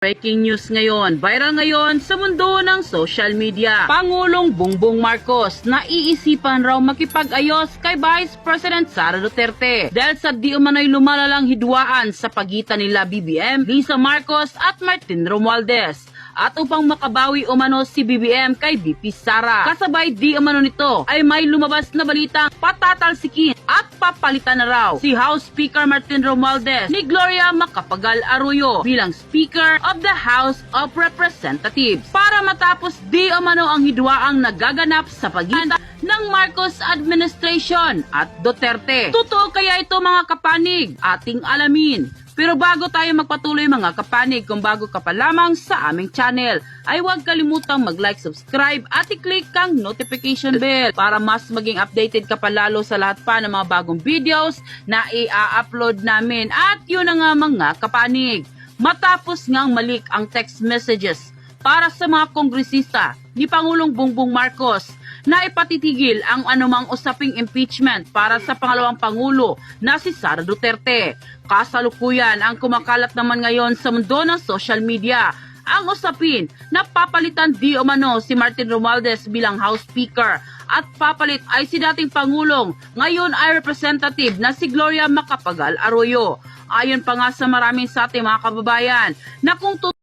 Breaking news ngayon, viral ngayon sa mundo ng social media. Pangulong Bongbong Marcos naiisipan raw makipag-ayos kay Vice President Sara Duterte dahil sa di umano'y lumalalang hidwaan sa pagitan nila BBM, Lisa Marcos at Martin Romualdez. At upang makabawi umano si BBM kay VP Sara. Kasabay di umano nito ay may lumabas na balitang patatalsikin at papalitan na raw si House Speaker Martin Romualdez ni Gloria Macapagal Arroyo bilang Speaker of the House of Representatives para matapos di umano ang hidwaang nagaganap sa pagitan ng Marcos administration at Duterte. Totoo kaya ito mga kapanig? Ating alamin. Pero bago tayo magpatuloy mga kapanig, kung bago ka pa lamang sa aming channel, ay huwag kalimutang mag-like, subscribe at i-click ang notification bell para mas maging updated ka pa lalo sa lahat pa ng mga bagong videos na i-upload namin. At yun na nga mga kapanig, matapos ngang malik ang text messages para sa mga kongresista ni Pangulong Bongbong Marcos na ipatitigil ang anumang usaping impeachment para sa pangalawang Pangulo na si Sara Duterte. Kasalukuyan ang kumakalat naman ngayon sa mundo ng social media ang usapin na papalitan di umano si Martin Romualdez bilang House Speaker at papalit ay si dating Pangulong, ngayon ay Representative na si Gloria Macapagal Arroyo. Ayon pa nga sa maraming sa ating mga kababayan na kung